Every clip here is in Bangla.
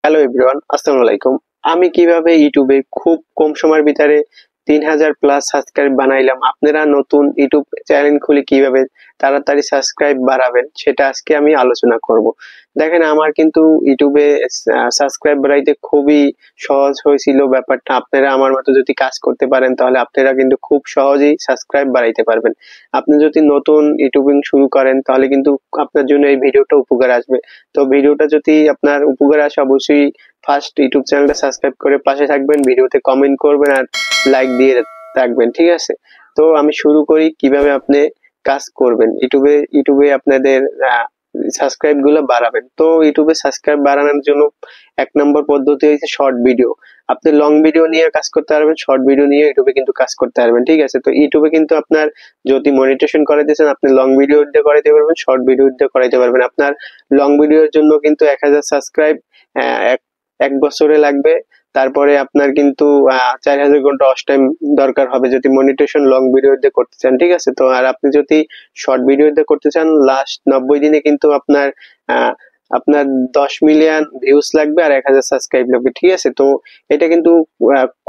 হ্যালো এভরিওয়ান, আসসালামু আলাইকুম। আমি কিভাবে ইউটিউবে খুব কম সময়ের ভিতরে 3000 প্লাস সাবস্ক্রাইব বানাইলাম, আপনারা নতুন ইউটিউব চ্যানেল খুলে কিভাবে তাড়াতাড়ি সাবস্ক্রাইব বাড়াবেন সেটা আজকে আমি আলোচনা করব। দেখেন, আমার কিন্তু ইউটিউবে সাবস্ক্রাইব বাড়াইতে খুবই সহজ হয়েছিল ব্যাপারটা। আপনারা আমার মতো যদি কাজ করতে পারেন তাহলে আপনারা কিন্তু খুব সহজেই সাবস্ক্রাইব বাড়াইতে পারবেন। আপনি যদি নতুন ইউটিউবিং শুরু করেন তাহলে কিন্তু আপনার জন্য এই ভিডিওটা উপকার আসবে। তো ভিডিওটা যদি আপনার উপকারে আসে অবশ্যই ফার্স্ট ইউটিউব চ্যানেলটা সাবস্ক্রাইব করে পাশে থাকবেন, ভিডিওতে কমেন্ট করবেন আর লাইক দিয়ে রাখবেন, ঠিক আছে? তো আমি শুরু করি কিভাবে আপনি কাজ করবেন ইউটিউবে আপনাদের সাবস্ক্রাইব গুলো বাড়াবেন। তো ইউটিউবে সাবস্ক্রাইব বাড়ানোর জন্য এক নম্বর পদ্ধতি হচ্ছে শর্ট ভিডিও। আপনি লং ভিডিও নিয়ে কাজ করতে পারবেন, শর্ট ভিডিও নিয়ে ইউটিউবে কিন্তু কাজ করতে পারবেন, ঠিক আছে? তো ইউটিউবে কিন্তু আপনার যদি মনিটাইজেশন করাইতে চান আপনি লং ভিডিও দিয়ে করাইতে পারবেন, শর্ট ভিডিও দিয়ে করাইতে পারবেন। আপনার লং ভিডিওর জন্য কিন্তু 1000 সাবস্ক্রাইব এক বছরে লাগবে। তারপরে আপনার কিন্তু 4000 ঘন্টা ওয়াচ টাইম দরকার হবে যদি মনিটাইজেশন লং ভিডিও দিয়ে করতে চান, ঠিক আছে? তো আর আপনি যদি শর্ট ভিডিও দিয়ে করতে চান লাস্ট 90 দিনে কিন্তু আহ, আপনার 10 মিলিয়ন ভিউজ লাগবে আর 1000 সাবস্ক্রাইব লাগবে, ঠিক আছে? তো এটা কিন্তু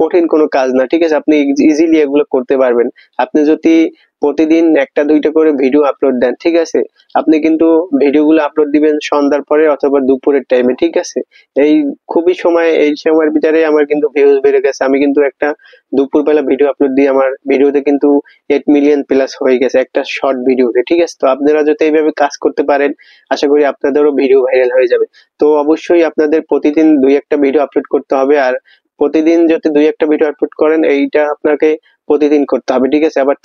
কঠিন কোনো কাজ না, ঠিক আছে? আপনি ইজিলি এগুলো করতে পারবেন। আপনি যদি প্রতিদিন একটা দুইটা করে ভিডিও আপলোড দেন, ঠিক আছে? আপনি কিন্তু ভিডিওগুলো আপলোড দিবেন সন্ধ্যার পরে অথবা দুপুরের টাইমে, ঠিক আছে? এই সময়ের ভিতরে আমার কিন্তু ভিউজ বেড়ে গেছে। আমি কিন্তু একটা দুপুরবেলা ভিডিও আপলোড দিয়ে আমার ভিডিওতে কিন্তু 8 মিলিয়ন প্লাস হয়ে গেছে একটা শর্ট ভিডিওতে, ঠিক আছে? তো আপনারা যদি এইভাবে কাজ করতে পারেন আশা করি আপনাদেরও ভিডিও ভাইরাল হয়ে যাবে। তো অবশ্যই আপনাদের প্রতিদিন দুই একটা ভিডিও আপলোড করতে হবে। আর প্রতিদিন যদি দুই একটা ভিডিও আপলোড করেন এইটা আপনাকে প্রতিদিন করতে হবে, ঠিক আছে? আবার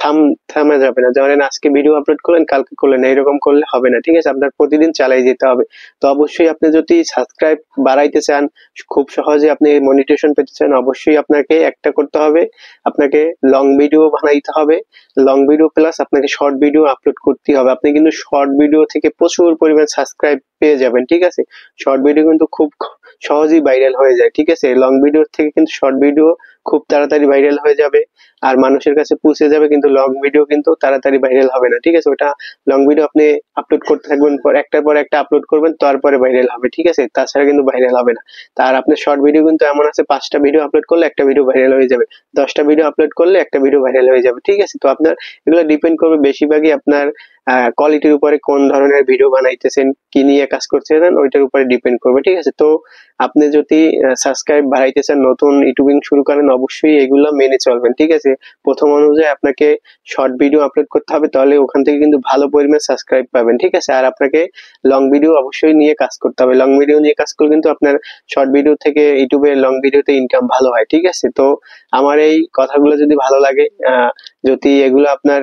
থামা যাবে না, ধরেন আজকে ভিডিও আপলোড করলেন কালকে করলেন, এরকম করলে হবে না, ঠিক আছে? আপনার প্রতিদিন চালিয়ে যেতে হবে। তো অবশ্যই আপনি যদি সাবস্ক্রাইব বাড়াইতে চান, খুব সহজে আপনি মনিটাইজেশন পেতে চান, অবশ্যই আপনাকে একটা করতে হবে, আপনাকে লং ভিডিও বানাইতে হবে। লং ভিডিও প্লাস আপনাকে শর্ট ভিডিও আপলোড করতে হবে। আপনি কিন্তু শর্ট ভিডিও থেকে প্রচুর পরিমাণ সাবস্ক্রাইব পেয়ে যাবেন, ঠিক আছে? শর্ট ভিডিও কিন্তু খুব সহজেই ভাইরাল হয়ে যায়, ঠিক আছে? লং ভিডিওর থেকে কিন্তু শর্ট ভিডিও খুব তাড়াতাড়ি ভাইরাল হয়ে যাবে আর মানুষের কাছে পৌঁছে যাবে, কিন্তু লং ভিডিও কিন্তু তাড়াতাড়ি ভাইরাল হবে না, ঠিক আছে? ওটা লং ভিডিও আপনি আপলোড করতে থাকবেন, একটার পর একটা আপলোড করবেন তারপরে ভাইরাল হবে, ঠিক আছে? তাছাড়া কিন্তু ভাইরাল হবে না। তার আপনার শর্ট ভিডিও কিন্তু এমন আছে 5টা ভিডিও আপলোড করলে একটা ভিডিও ভাইরাল হয়ে যাবে, 10টা ভিডিও আপলোড করলে একটা ভিডিও ভাইরাল হয়ে যাবে, ঠিক আছে? তো আপনার এগুলো ডিপেন্ড করবে বেশিরভাগই আপনার কোয়ালিটির উপরে, কোন ধরনের ভিডিও বানাইতেছেন, কি নিয়ে কাজ করছেন ওইটার উপরে ডিপেন্ড করবে, ঠিক আছে? তো আপনি যদি সাবস্ক্রাইব বাড়াইতে চান, নতুন ইউটিউবিং শুরু করেন, অবশ্যই এগুলো মেনে চলবেন, ঠিক আছে? প্রথম অনুযায়ী আপনাকে শর্ট ভিডিও আপলোড করতে হবে, তাহলে ওখান থেকে কিন্তু ভালো পরিমাণ সাবস্ক্রাইব পাবেন, ঠিক আছে? আর আপনাকে লং ভিডিও অবশ্যই নিয়ে কাজ করতে হবে। লং ভিডিও নিয়ে কাজ করলে কিন্তু আপনার শর্ট ভিডিও থেকে ইউটিউবে লং ভিডিওতে ইনকাম ভালো হয়, ঠিক আছে? তো আমার এই কথাগুলো যদি ভালো লাগে, যদি এগুলো আপনার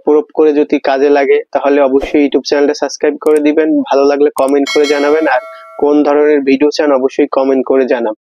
প্রুফ করে যদি কাজে লাগে তাহলে অবশ্যই ইউটিউব চ্যানেলটা সাবস্ক্রাইব করে দিবেন। ভালো লাগলে কমেন্ট করে জানাবেন আর কোন ধরনের ভিডিও চান অবশ্যই কমেন্ট করে জানাবেন।